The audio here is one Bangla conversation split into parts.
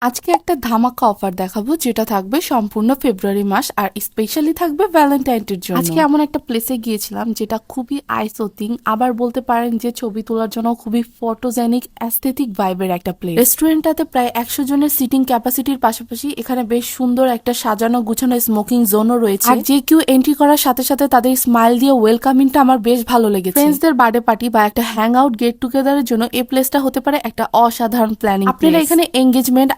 আজকে একটা ধামাকা অফার দেখাবো যেটা থাকবে সম্পূর্ণ ফেব্রুয়ারি মাস আর স্পেশালি থাকবে ভ্যালেন্টাইনের জন্য। আজকে এমন একটা প্লেসে গিয়েছিলাম যেটা খুবই আইসোথিং, আবার বলতে পারেন যে ছবি তোলার জন্য খুবই ফটোজেনিক অ্যাস্থেটিক ভাইবের একটা প্লেস। রেস্টুরেন্টটাতে প্রায় 100 জনের সিটিং ক্যাপাসিটির পাশাপাশি এখানে বেশ সুন্দর একটা সাজানো গুছানো স্মোকিং জোনও রয়েছে। আর যে কেউ এন্ট্রি করার সাথে সাথে তাদের স্মাইল দিয়ে ওয়েলকামিংটা আমার বেশ ভালো লেগেছে। ফ্রেন্ডসদের বার্থডে পার্টি বা একটা হ্যাং আউট গেট টুগেদারের জন্য এই প্লেসটা হতে পারে একটা অসাধারণ প্ল্যানিং। আপনারা এখানে এঙ্গেজমেন্ট,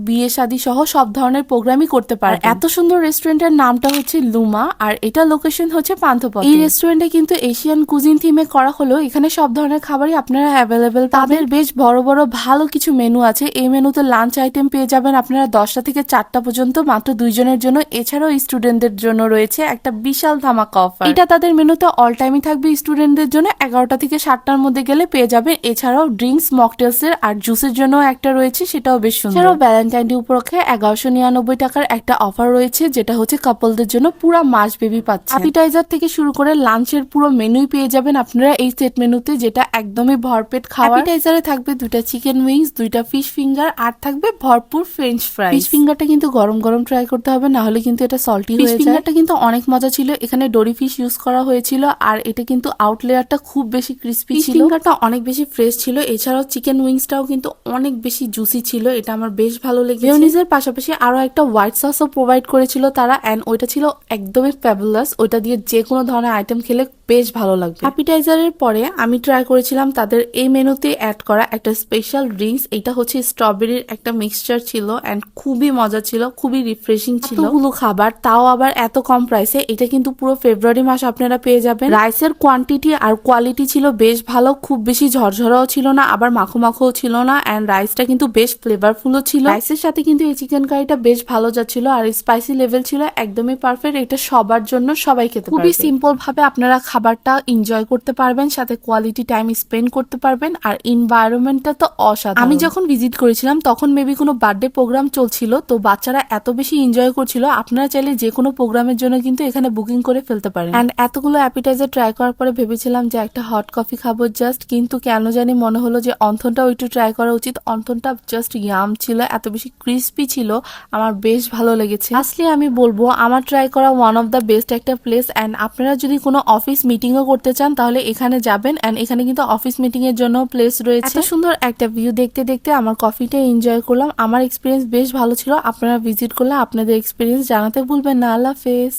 বিয়ে শাদী সহ সব ধরনের প্রোগ্রামই করতে পারে। এত সুন্দর রেস্টুরেন্টের নামটা হচ্ছে লুমা, আর এটা লোকেশন হচ্ছে পান্থপথে। এই রেস্টুরেন্টে কিন্তু এশিয়ান কুজিন থিমে করা হলো। এখানে সব ধরনের খাবারই আপনারা অ্যাভেলেবেল। তাদের বেশ বড় বড় ভালো কিছু মেনু আছে। এই মেনুতে লাঞ্চ আইটেম পেয়ে যাবেন আপনারা 10টা থেকে 4টা পর্যন্ত মাত্র 2 জনের জন্য। এছাড়াও স্টুডেন্টদের জন্য রয়েছে একটা বিশাল ধামাকা অফার। এটা তাদের মেনুতে অল টাইমই থাকবে। স্টুডেন্টদের জন্য 11টা থেকে 7টার মধ্যে গেলে পেয়ে যাবেন। এছাড়াও ড্রিঙ্কস, মকটেলস এর আর জুসের জন্য একটা রয়েছে, সেটাও বেশ সুন্দর। ভ্যালেন্টাইন ডে উপলক্ষে 1199 টাকার একটা অফার রয়েছে, যেটা হচ্ছে কাপলদের জন্য পুরো মাস বেবি পাচ্ছে। অ্যাপিটাইজার থেকে শুরু করে লাঞ্চের পুরো মেনুই পেয়ে যাবেন আপনারা এই সেট মেনুতে, যেটা একদমই ভরপেট খাওয়া। অ্যাপিটাইজারে থাকবে 2টা চিকেন উইংস, 2টা ফিশ ফিঙ্গার, আর থাকবে ভরপুর ফ্রেঞ্চ ফ্রাই। ফিশ ফিঙ্গারটা কিন্তু গরম গরম ট্রাই করতে হবে, না হলে কিন্তু এটা সল্টি হয়ে যায়। ফিশ ফিঙ্গারটা কিন্তু অনেক মজা ছিল। এখানে ডোরি ফিশ ইউজ করা হয়েছিল, আর এটা কিন্তু আউট লেয়ারটা খুব বেশি ক্রিস্পি ছিল। ফিশ ফিঙ্গারটা অনেক বেশি ফ্রেশ ছিল। এছাড়াও চিকেন উইংসটাও কিন্তু অনেক বেশি জুসি ছিল। এটা আমার বেশ ভালো লেগেছে। মেয়োনিজের পাশাপাশি আরো একটা হোয়াইট সসও প্রোভাইড করেছিল তারা, এন্ড ওইটা ছিল একদমই ফ্যাবুলাস। ওইটা দিয়ে যে কোনো ধরনের আইটেম খেলে বেশ ভালো লাগবে। অ্যাপিটাইজারের পরে আমি ট্রাই করেছিলাম তাদের এই মেনুতে অ্যাড করা একটা স্পেশাল ড্রিঙ্কস। এটা হচ্ছে স্ট্রবেরির একটা মিক্সচার ছিল, এন্ড খুবই মজা ছিল, খুবই রিফ্রেশিং ছিল। এতগুলো খাবার, তাও আবার এত কম প্রাইসে। এটা কিন্তু পুরো ফেব্রুয়ারি মাস আপনারা পেয়ে যাবেন। রাইসের কোয়ান্টিটি আর কোয়ালিটি ছিল বেশ ভালো, খুব বেশি ঝরঝরাও ছিল না, আবার মাখো মাখোও ছিল না, এন্ড রাইসটা কিন্তু বেশ ফ্লেভারফুলও ছিল। রাইসের সাথে কিন্তু এই চিকেন কারিটা বেশ ভালো যাচ্ছিল, আর স্পাইসি লেভেল ছিল একদমই পারফেক্ট। এটা সবার জন্য, সবাই খেতে পারবে। খুবই সিম্পল ভাবে আপনারা খাবারটা এনজয় করতে পারবেন, সাথে কোয়ালিটি টাইম স্পেন্ড করতে পারবেন, আর এনভায়রনমেন্টটা তো অসাধারণ। আমি যখন ভিজিট করেছিলাম তখন মেবি কোনো বার্থডে প্রোগ্রাম চলছিল, তো বাচ্চারা এত বেশি এনজয় করছিল। আপনারা চাইলে যে কোনো প্রোগ্রামের জন্য কিন্তু এখানে বুকিং করে ফেলতে পারেন। এন্ড এতগুলো অ্যাপিটাইজার ট্রাই করার পরে ভেবেছিলাম যে একটা হট কফি খাবো জাস্ট, কিন্তু কেন জানি মনে হলো যে অন্থনটাও একটু ট্রাই করা উচিত। অন্থনটা জাস্ট ইয়াম ছিল, এত বেশি ক্রিস্পি ছিল, আমার বেশ ভালো লেগেছে। আসলে আমি বলবো আমার ট্রাই করা ওয়ান অফ দ্য বেস্ট একটা প্লেস। এন্ড আপনারা যদি কোনো অফিস মিটিংও করতে চান তাহলে এখানে যাবেন, এন্ড এখানে কিন্তু অফিস মিটিং এর জন্য প্লেস রয়েছে। এত সুন্দর একটা ভিউ দেখতে দেখতে আমার কফিটা এনজয় করলাম। আমার এক্সপিরিয়েন্স বেশ ভালো ছিল। আপনারা ভিজিট করলে আপনাদের এক্সপিরিয়েন্স জানাতে ভুলবেন না। আল্লাহ হাফেজ।